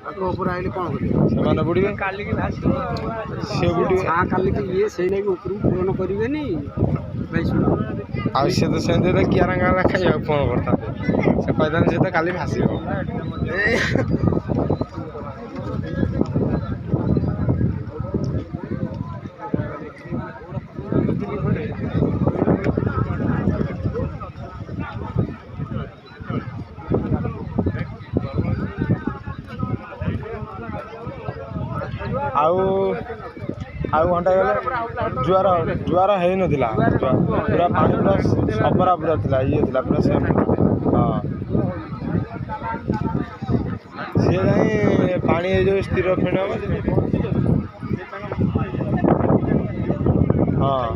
ऊपर आइले कौन करिए बुड़े काली की सी बुड़े काली की ये से नहीं ऊपर पूर्ण करेनि भाई शुण आसे तो सेंदे कियारा गारा खाइया फोन करता से पैदान से तो काली भासी आउ घंटा गले जुआर जुआर है नथिला पूरा पानी पूरा सबरा पूरा थिला ये थिला पूरा सेम हां से नहीं पानी जो स्थिर फेण हां